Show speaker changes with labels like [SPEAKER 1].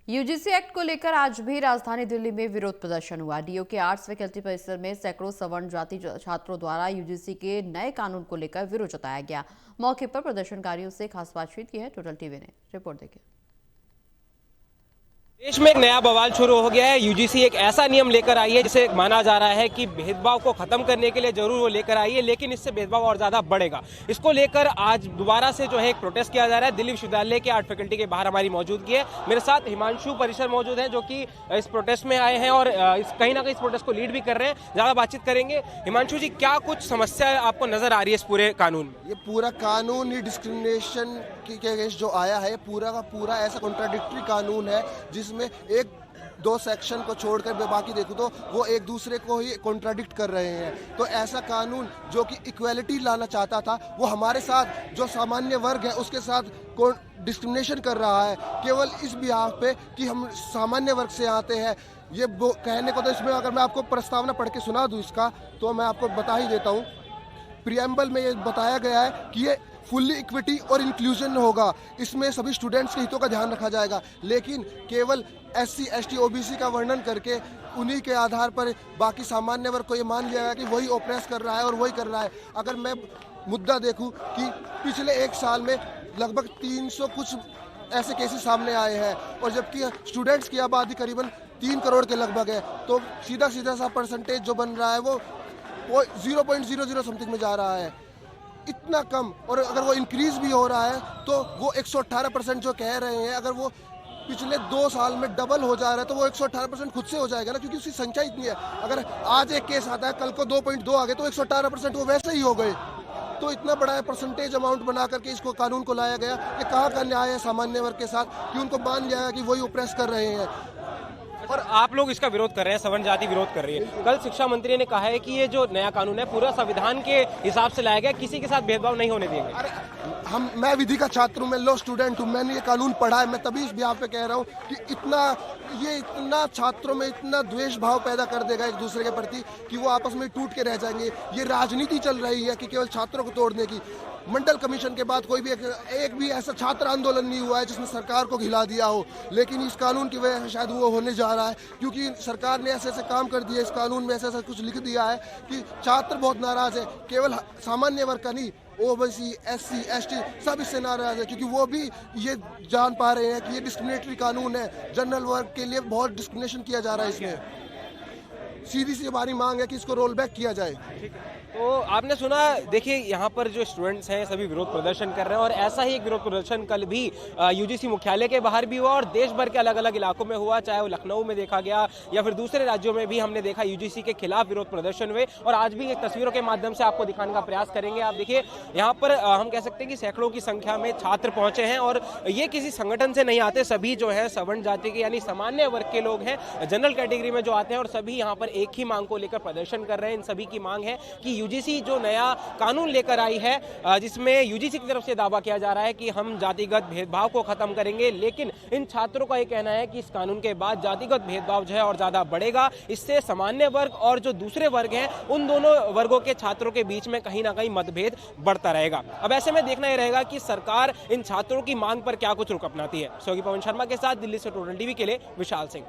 [SPEAKER 1] UGC act को लेकर आज भी राजधानी दिल्ली में विरोध प्रदर्शन हुआ। डीयू के आर्ट्स फैकल्टी परिसर में सैकड़ों सवर्ण जाति छात्रों द्वारा यूजीसी के नए कानून को लेकर विरोध जताया गया। मौके पर प्रदर्शनकारियों से खास बातचीत की है टोटल टीवी ने। रिपोर्ट देखिए।
[SPEAKER 2] देश में एक नया बवाल शुरू हो गया है। यूजीसी एक ऐसा नियम लेकर आई है जिसे माना जा रहा है कि भेदभाव को खत्म करने के लिए जरूर वो लेकर आई है, लेकिन इससे भेदभाव और ज्यादा बढ़ेगा। इसको लेकर आज दोबारा से जो है एक प्रोटेस्ट किया जा रहा है। दिल्ली विश्वविद्यालय के आर्ट फैकल्टी के बाहर हमारी मौजूदगी है। मेरे साथ हिमांशु परिसर मौजूद है जो कि इस प्रोटेस्ट में आए हैं और कहीं ना कहीं इस प्रोटेस्ट को लीड भी कर रहे हैं। ज्यादा बातचीत करेंगे। हिमांशु जी, क्या कुछ समस्या आपको नजर आ रही है इस पूरे कानून में?
[SPEAKER 3] ये पूरा कानून ही डिस्क्रिमिनेशन के केस जो आया है, पूरा का पूरा ऐसा कॉन्ट्राडिक्टरी कानून है जिसमें एक दो सेक्शन को छोड़कर बाकी देखो तो वो एक दूसरे को ही कॉन्ट्राडिक्ट कर रहे हैं। तो ऐसा कानून जो कि इक्वेलिटी लाना चाहता था, वो हमारे साथ जो सामान्य वर्ग है उसके साथ डिस्क्रिमिनेशन कर रहा है, केवल इस बिहाफ पे कि हम सामान्य वर्ग से आते हैं। ये कहने को तो इसमें अगर मैं आपको प्रस्तावना पढ़ के सुना दूं इसका, तो मैं आपको बता ही देता हूँ। प्रियम्बल में ये बताया गया है कि ये फुल्ली इक्विटी और इंक्लूजन होगा, इसमें सभी स्टूडेंट्स के हितों का ध्यान रखा जाएगा, लेकिन केवल SC, ST, OBC का वर्णन करके उन्हीं के आधार पर बाकी सामान्य वर्ग को ये मान लिया गया कि वही ओप्रेस कर रहा है और वही कर रहा है। अगर मैं मुद्दा देखूं कि पिछले एक साल में लगभग 300 कुछ ऐसे केसेस सामने आए हैं और जबकि स्टूडेंट्स की आबादी करीबन 3 करोड़ के लगभग है, तो सीधा सीधा सा परसेंटेज जो बन रहा है वो 0.00 समथिंग में जा रहा है, इतना कम। और अगर वो इंक्रीज भी हो रहा है तो वो 118% जो कह रहे हैं, अगर वो पिछले 2 साल में डबल हो जा रहा है तो वो 118% खुद से हो जाएगा ना, क्योंकि उसकी संख्या इतनी है। अगर आज एक केस आता है, कल को 2.2 आ गए तो 118% वो वैसे ही हो गए। तो इतना बड़ा परसेंटेज अमाउंट बना करके इसको कानून को लाया गया। ये कहाँ का न्याय है सामान्य वर्ग के साथ कि उनको मान लिया गया कि वही ओप्रेस कर रहे हैं।
[SPEAKER 2] और आप लोग इसका विरोध कर रहे हैं, सवर्ण जाति विरोध कर रही है। कल शिक्षा मंत्री ने कहा है कि ये जो नया कानून है पूरा संविधान के हिसाब से लाया गया, किसी के साथ भेदभाव नहीं होने देंगे।
[SPEAKER 3] अरे मैं विधि का छात्र हूँ, मैं लॉ स्टूडेंट हूँ, मैंने ये कानून पढ़ा है। मैं तभी इस बिहाफ पे कह रहा हूँ कि इतना छात्रों में इतना द्वेष भाव पैदा कर देगा एक दूसरे के प्रति कि वो आपस में टूट के रह जाएंगे। ये राजनीति चल रही है कि केवल छात्रों को तोड़ने की। मंडल कमीशन के बाद कोई भी एक भी ऐसा छात्र आंदोलन नहीं हुआ है जिसने सरकार को हिला दिया हो, लेकिन इस कानून की वजह से शायद वो होने जा रहा है, क्योंकि सरकार ने ऐसे काम कर दिया, इस कानून में ऐसा कुछ लिख दिया है कि छात्र बहुत नाराज है। केवल सामान्य वर्ग का नहीं, OBC, SC, ST सब इससे नाराज है, क्योंकि वो भी ये जान पा रहे हैं कि ये डिस्क्रिमिनेटरी कानून है। जनरल वर्ग के लिए बहुत डिस्क्रिमिनेशन किया जा रहा है। इसमें सीधी सी हमारी मांग है कि इसको रोल बैक किया जाए।
[SPEAKER 2] तो आपने सुना, देखिए यहाँ पर जो स्टूडेंट्स हैं सभी विरोध प्रदर्शन कर रहे हैं और ऐसा ही एक विरोध प्रदर्शन कल भी यूजीसी मुख्यालय के बाहर भी हुआ और देश भर के अलग अलग इलाकों में हुआ, चाहे वो लखनऊ में देखा गया या फिर दूसरे राज्यों में भी हमने देखा यूजीसी के खिलाफ विरोध प्रदर्शन हुए। और आज भी एक तस्वीरों के माध्यम से आपको दिखाने का प्रयास करेंगे। आप देखिए यहाँ पर हम कह सकते हैं कि सैकड़ों की संख्या में छात्र पहुंचे हैं और ये किसी संगठन से नहीं आते, सभी जो है सवर्ण जाति के यानी सामान्य वर्ग के लोग हैं, जनरल कैटेगरी में जो आते हैं, और सभी यहाँ पर एक ही मांग को लेकर प्रदर्शन कर रहे हैं। इन सभी की मांग है कि यूजीसी जो नया कानून लेकर आई है, जिसमें यूजीसी की तरफ से दावा किया जा रहा है कि हम जातिगत भेदभाव को खत्म करेंगे, लेकिन इन छात्रों का यह कहना है कि इस कानून के बाद जातिगत भेदभाव जो है और ज्यादा बढ़ेगा। इससे सामान्य वर्ग और जो दूसरे वर्ग हैं उन दोनों वर्गों के छात्रों के बीच में कहीं ना कहीं मतभेद बढ़ता रहेगा। अब ऐसे में देखना यह रहेगा कि सरकार इन छात्रों की मांग पर क्या कुछ रुख अपनाती है। सहयोगी पवन शर्मा के साथ दिल्ली से टोटल टीवी के लिए विशाल सिंह।